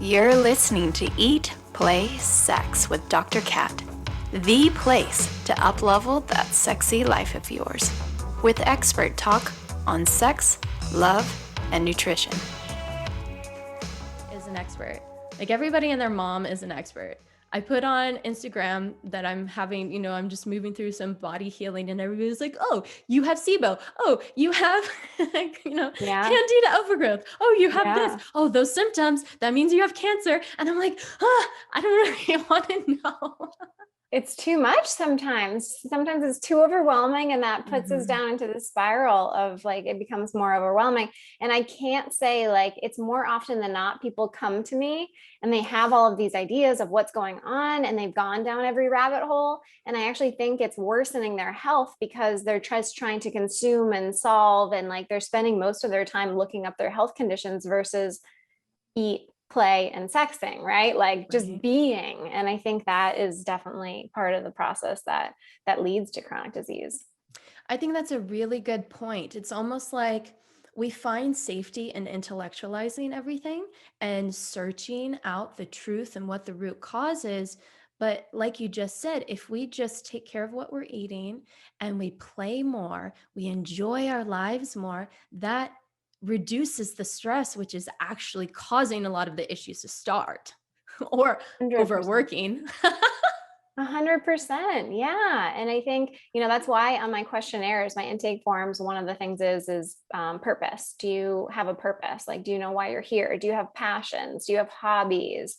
You're listening to Eat, Play, Sex with Dr. Kat, the place to up-level that sexy life of yours, with expert talk on sex, love, and nutrition. Is an expert. Like everybody and their mom is an expert. I put on Instagram that I'm having, I'm just moving through some body healing and everybody's like, oh, you have SIBO. Oh, you have, candida overgrowth. Oh, you have this. Oh, those symptoms, that means you have cancer. And I'm like, I don't really want to know. It's too much sometimes. Sometimes it's too overwhelming, and that puts us down into the spiral of like, it becomes more overwhelming. And I can't say, like, it's more often than not, people come to me and they have all of these ideas of what's going on and they've gone down every rabbit hole. And I actually think it's worsening their health because they're just trying to consume and solve, and like they're spending most of their time looking up their health conditions versus eat, play, and sexing, right? Like just being. And I think that is definitely part of the process that leads to chronic disease. I think that's a really good point. It's almost like we find safety in intellectualizing everything and searching out the truth and what the root cause is. But like you just said, if we just take care of what we're eating and we play more, we enjoy our lives more, that reduces the stress, which is actually causing a lot of the issues to start or 100%. overworking. 100%. Yeah. And I think, that's why on my questionnaires, my intake forms, one of the things is purpose. Do you have a purpose? Like, do you know why you're here? Do you have passions? Do you have hobbies?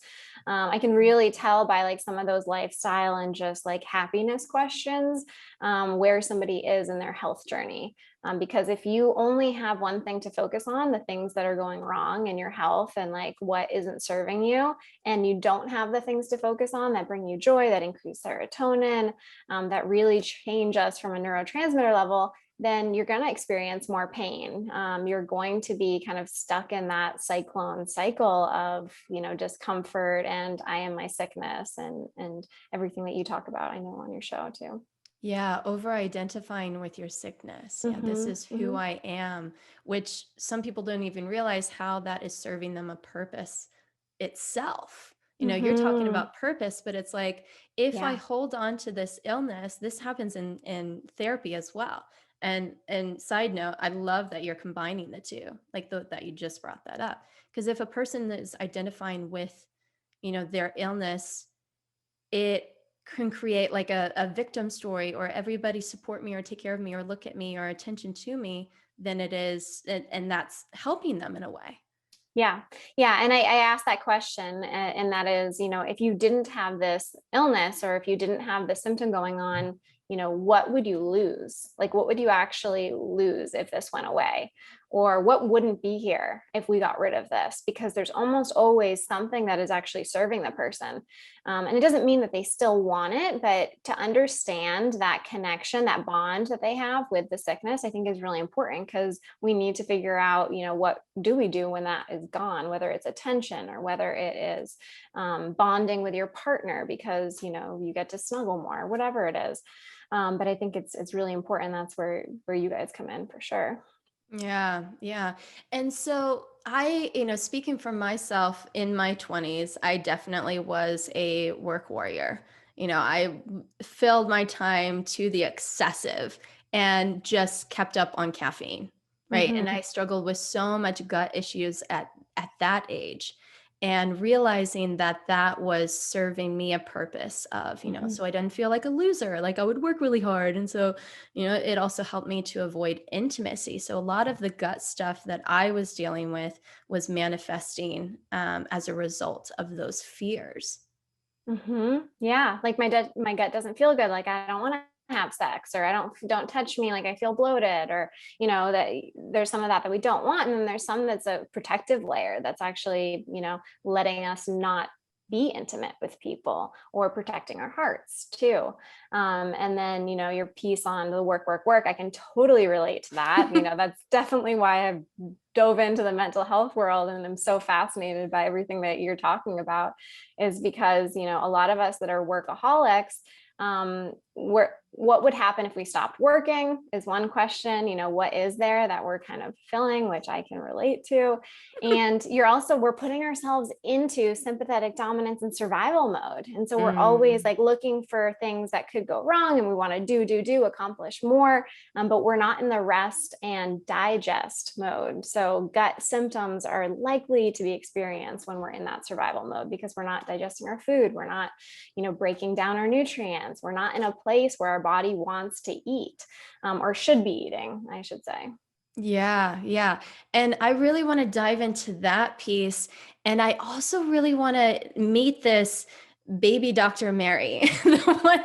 I can really tell by like some of those lifestyle and just like happiness questions, where somebody is in their health journey. Because if you only have one thing to focus on, the things that are going wrong in your health and like what isn't serving you, and you don't have the things to focus on that bring you joy, that increase serotonin, that really change us from a neurotransmitter level, then you're going to experience more pain. You're going to be kind of stuck in that cyclone cycle of, discomfort and I am my sickness and everything that you talk about, I know, on your show too. Yeah, over-identifying with your sickness. Yeah, this is who I am, which some people don't even realize how that is serving them a purpose itself. You're talking about purpose, but it's like, if I hold on to this illness, this happens in therapy as well. And side note, I love that you're combining the two, like that you just brought that up. Because if a person is identifying with, their illness, it can create like a victim story, or everybody support me or take care of me or look at me or attention to me, than it is. And that's helping them in a way. Yeah. And I asked that question, and that is, if you didn't have this illness or if you didn't have the symptom going on, what would you lose? Like, what would you actually lose if this went away? Or what wouldn't be here if we got rid of this? Because there's almost always something that is actually serving the person. And it doesn't mean that they still want it, but to understand that connection, that bond that they have with the sickness, I think is really important, because we need to figure out, what do we do when that is gone, whether it's attention or whether it is bonding with your partner because, you get to snuggle more, whatever it is. But I think it's really important. That's where you guys come in for sure. Yeah. And so I, speaking for myself, in my 20s, I definitely was a work warrior. I filled my time to the excessive and just kept up on caffeine. Right. And I struggled with so much gut issues at that age. And realizing that was serving me a purpose of, so I didn't feel like a loser, like I would work really hard. And so, it also helped me to avoid intimacy. So a lot of the gut stuff that I was dealing with was manifesting as a result of those fears. Yeah. Like my gut doesn't feel good. Like I don't want to have sex, or don't touch me, like I feel bloated, or that there's some of that we don't want, and then there's some that's a protective layer that's actually letting us not be intimate with people, or protecting our hearts too. And then your piece on the work, I can totally relate to that. That's definitely why I've dove into the mental health world, and I'm so fascinated by everything that you're talking about, is because a lot of us that are workaholics, what would happen if we stopped working is one question. What is there that we're kind of feeling, which I can relate to. And we're putting ourselves into sympathetic dominance and survival mode. And so we're always like looking for things that could go wrong, and we want to do, accomplish more, but we're not in the rest and digest mode. So gut symptoms are likely to be experienced when we're in that survival mode, because we're not digesting our food. We're not, breaking down our nutrients. We're not in a place where our body wants to eat, or should be eating, I should say. Yeah, yeah. And I really want to dive into that piece. And I also really want to meet this baby Dr. Mary, the one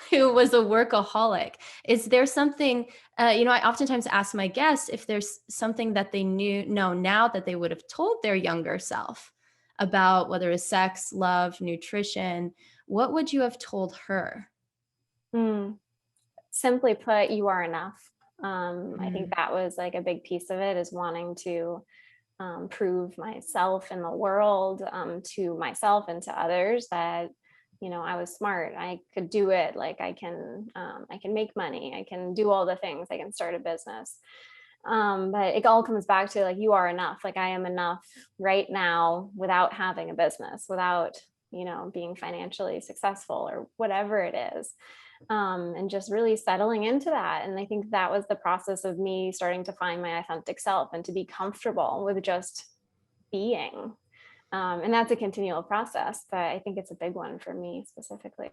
who was a workaholic. Is there something, I oftentimes ask my guests if there's something that they know now that they would have told their younger self about, whether it's sex, love, nutrition. What would you have told her? Simply put, you are enough. I think that was like a big piece of it, is wanting to prove myself in the world, to myself and to others, that I was smart. I could do it. Like I can make money. I can do all the things. I can start a business. But it all comes back to like, you are enough. Like I am enough right now without having a business, without being financially successful or whatever it is. And just really settling into that. And I think that was the process of me starting to find my authentic self and to be comfortable with just being. And that's a continual process, but I think it's a big one for me specifically.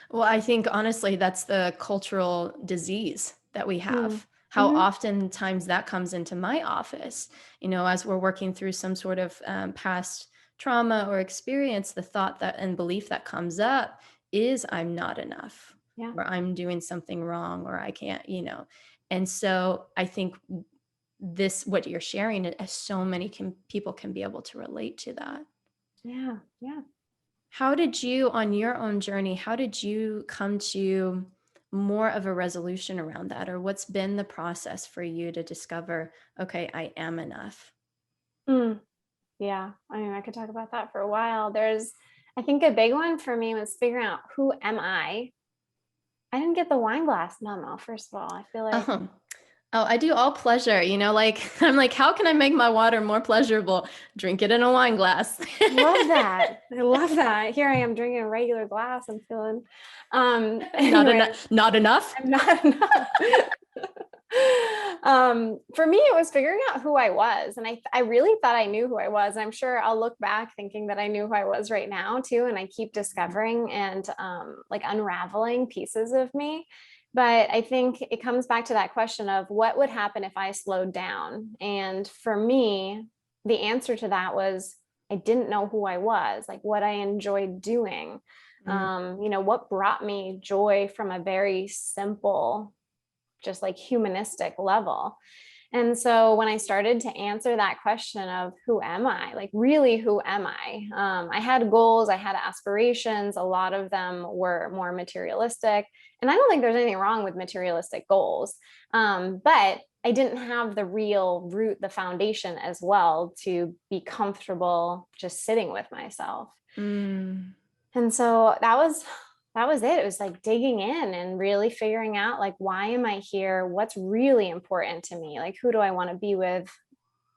Well, I think honestly, that's the cultural disease that we have. How oftentimes that comes into my office, as we're working through some sort of past trauma or experience, the thought that and belief that comes up is I'm not enough, or I'm doing something wrong, or I can't, And so I think what you're sharing, so many people can be able to relate to that. Yeah. How did you, on your own journey, how did you come to more of a resolution around that? Or what's been the process for you to discover, okay, I am enough? Yeah. I mean, I could talk about that for a while. I think a big one for me was figuring out, who am I? I didn't get the wine glass memo, first of all. I feel like Oh, I do all pleasure, like I'm like, how can I make my water more pleasurable? Drink it in a wine glass. love that. I love that. Here I am drinking a regular glass. I'm feeling Not enough. I'm not enough. For me, it was figuring out who I was. And I really thought I knew who I was. I'm sure I'll look back thinking that I knew who I was right now too. And I keep discovering and like unraveling pieces of me. But I think it comes back to that question of what would happen if I slowed down. And for me, the answer to that was, I didn't know who I was, like what I enjoyed doing. What brought me joy from a very simple, just like humanistic level. And so when I started to answer that question of who am I, like really, who am I had goals, I had aspirations. A lot of them were more materialistic. And I don't think there's anything wrong with materialistic goals. But I didn't have the real root, the foundation as well, to be comfortable just sitting with myself. And so that was it. It was like digging in and really figuring out, like, why am I here? What's really important to me? Like, who do I want to be with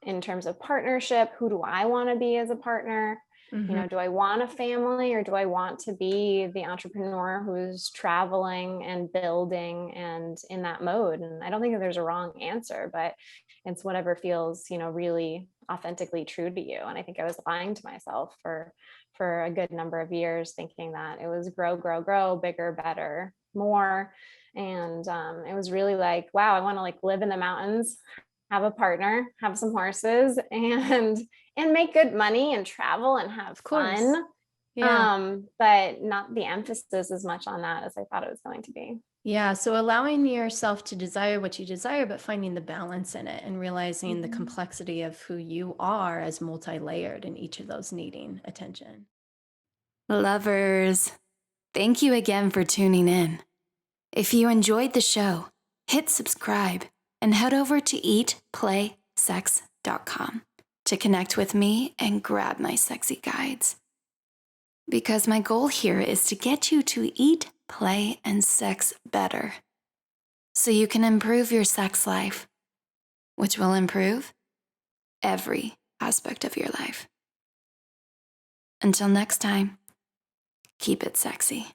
in terms of partnership? Who do I want to be as a partner? Do I want a family, or do I want to be the entrepreneur who's traveling and building and in that mode? And I don't think that there's a wrong answer, but it's whatever feels, really authentically true to you. And I think I was lying to myself for a good number of years, thinking that it was grow, bigger, better, more. And it was really like, wow, I want to like live in the mountains, have a partner, have some horses, and make good money and travel and have fun. Yeah. But not the emphasis as much on that as I thought it was going to be. Yeah. So allowing yourself to desire what you desire, but finding the balance in it and realizing the complexity of who you are as multi-layered, and each of those needing attention. Lovers, thank you again for tuning in. If you enjoyed the show, hit subscribe and head over to eatplaysex.com to connect with me and grab my sexy guides. Because my goal here is to get you to eat, play, and sex better so you can improve your sex life, which will improve every aspect of your life. Until next time, keep it sexy.